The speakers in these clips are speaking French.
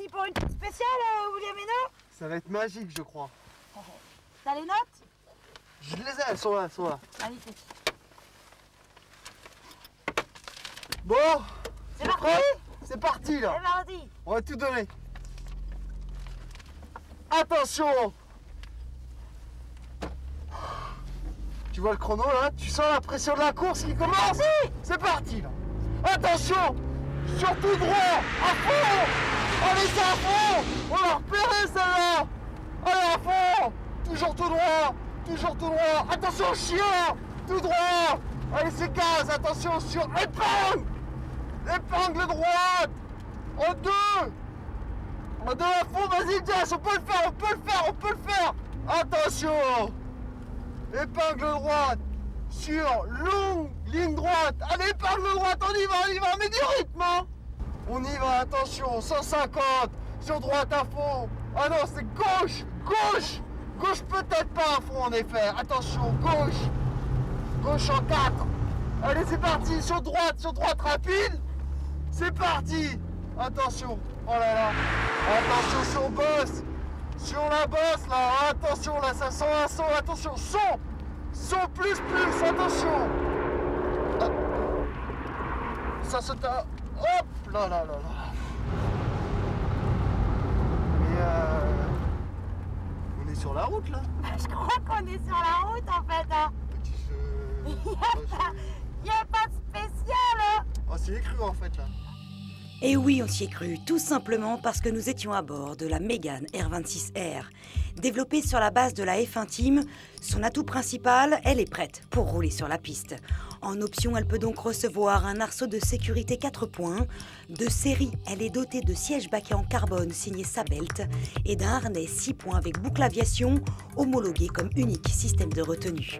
parti pour une petite spéciale, William et nous? Ça va être magique, je crois. T'as les notes? Je les ai, elles sont là, elles sont là. Magnifique. Bon, C'est parti? C'est parti là. C'est parti. On va tout donner. Attention! Tu vois le chrono là? Tu sens la pression de la course qui commence? C'est parti là. Attention! Surtout droit! À fond! Allez, c'est à fond! On l'a repéré celle-là! Allez, à fond! Toujours tout droit! Toujours tout droit! Attention, chien! Tout droit! Allez, c'est gaz! Attention sur épingle! Épingle droite! En deux! En deux à fond, vas-y Jess, on peut le faire, on peut le faire, on peut le faire! Attention! Épingle droite! Sur longue ligne droite! Allez, épingle droite, on y va, mets du rythme! Hein, on y va, attention, 150! Sur droite à fond! Ah non, c'est gauche! Gauche! Gauche peut-être pas à fond en effet! Attention, gauche! Gauche en 4! Allez, c'est parti! Sur droite rapide! C'est parti! Attention! Oh là là! Attention sur bosse! Sur la bosse là! Attention là, ça sent un son! Attention! Son! Son plus! Attention! Ah. Ça se tape! Hop là là là là! Mais on est sur la route là! Je crois qu'on est sur la route en fait. Hein. Il n'y a pas de spécial. Hein. Oh, c'est cru en fait là! Et oui, on s'y est cru, tout simplement parce que nous étions à bord de la Mégane R26R. Développée sur la base de la F1 Team, son atout principal, elle est prête pour rouler sur la piste. En option, elle peut donc recevoir un arceau de sécurité 4 points. De série, elle est dotée de sièges baquets en carbone signé Sabelt et d'un harnais 6 points avec boucle aviation, homologué comme unique système de retenue.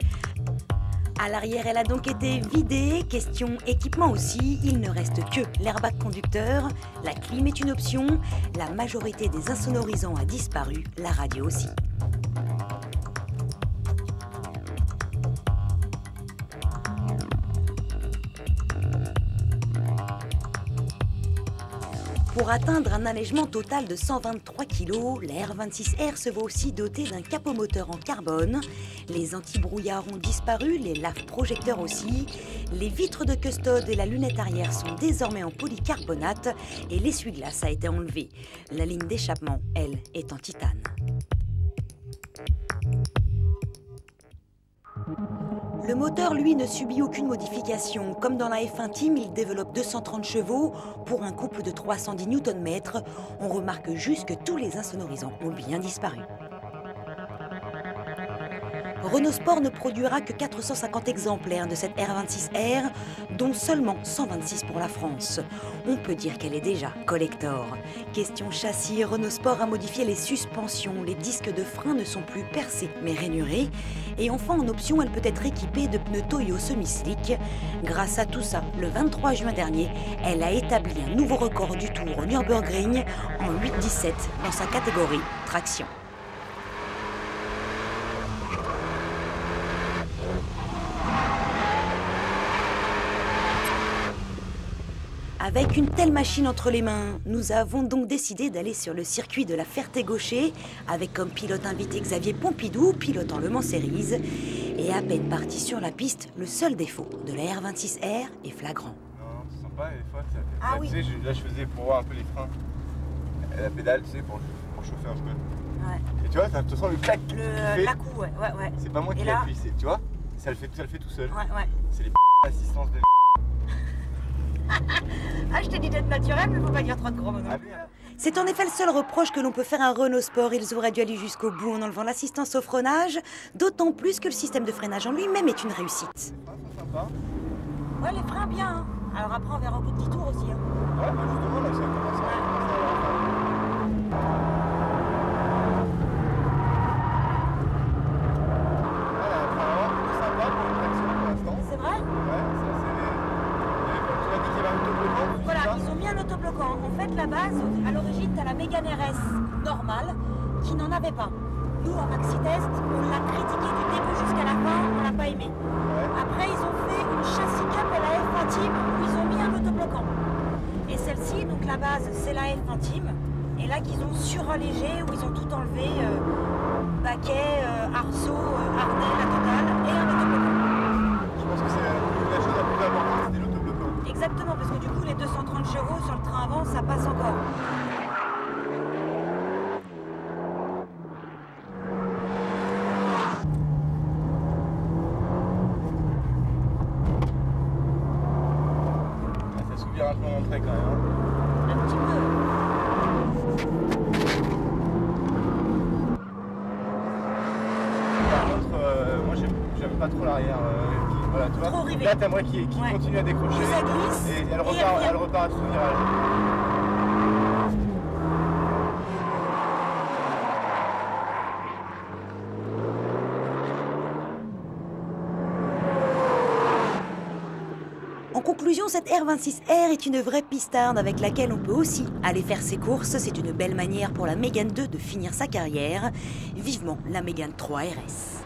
À l'arrière, elle a donc été vidée. Question équipement aussi, il ne reste que l'airbag conducteur, la clim est une option, la majorité des insonorisants a disparu, la radio aussi. Pour atteindre un allègement total de 123 kg, la R26R se voit aussi dotée d'un capot moteur en carbone. Les anti-brouillards ont disparu, les laves-projecteurs aussi. Les vitres de custode et la lunette arrière sont désormais en polycarbonate et l'essuie-glace a été enlevé. La ligne d'échappement, elle, est en titane. Le moteur, lui, ne subit aucune modification. Comme dans la F1 Team, il développe 230 chevaux pour un couple de 310 Nm. On remarque juste que tous les insonorisants ont bien disparu. Renault Sport ne produira que 450 exemplaires de cette R26R, dont seulement 126 pour la France. On peut dire qu'elle est déjà collector. Question châssis, Renault Sport a modifié les suspensions. Les disques de frein ne sont plus percés, mais rainurés. Et enfin, en option, elle peut être équipée de pneus Toyo semi-slick. Grâce à tout ça, le 23 juin dernier, elle a établi un nouveau record du Tour au Nürburgring en 8-17 dans sa catégorie traction. Avec une telle machine entre les mains, nous avons donc décidé d'aller sur le circuit de la Ferté-Gaucher avec comme pilote invité Xavier Pompidou, pilotant Le Mans Series. Et à peine parti sur la piste, le seul défaut de la R26R est flagrant. Non, c'est sympa, des fois, ça fait... Ah là, oui. tu sais, là, je faisais pour voir un peu les freins. Et la pédale, tu sais, pour chauffer un peu. Ouais. Et tu vois, tu sens le clac qui fait. La coup, ouais. C'est pas moi qui Et l'ai là appuyé, tu vois, ça le fait tout seul. Ouais. C'est les assistances de... Ah, je t'ai dit d'être naturel, mais faut pas dire trop de gros mots non plus. C'est en effet le seul reproche que l'on peut faire à Renault Sport. Ils auraient dû aller jusqu'au bout en enlevant l'assistance au freinage, d'autant plus que le système de freinage en lui-même est une réussite. Les freins sont sympas. Ouais, les freins bien. Hein. Alors après, on verra au bout de 10 tours aussi. Hein. Ouais, bah justement, là, ça commence à... C'est vrai? Voilà, ils ont mis un autobloquant. En fait, la base, à l'origine, t'as la Mégane RS normale qui n'en avait pas. Nous, en maxi test, on l'a critiqué du début jusqu'à la fin, on l'a pas aimé. Après, ils ont fait une châssis cup à la F1 Team où ils ont mis un autobloquant. Et celle-ci, donc la base, c'est la F1 Team. Et là qu'ils ont surallégé, où ils ont tout enlevé, baquet, arceau, harnais, la totale, et un autobloquant. Je pense que c'est la chose la plus importante, c'était l'autobloquant. Exactement, parce que du coup les 230 chevaux sur le train avant, ça passe encore. Ça s'ouvre un peu l'entrée quand même. Hein. Un petit peu. Par contre, moi j'aime pas trop l'arrière. Voilà, tu vois. Trop rivé. Là t'aimerais qu'il continue à décrocher. Et ça glisse. Et elle repart à tout virage. En conclusion, cette R26R est une vraie pistarde avec laquelle on peut aussi aller faire ses courses. C'est une belle manière pour la Mégane 2 de finir sa carrière. Vivement la Mégane 3 RS.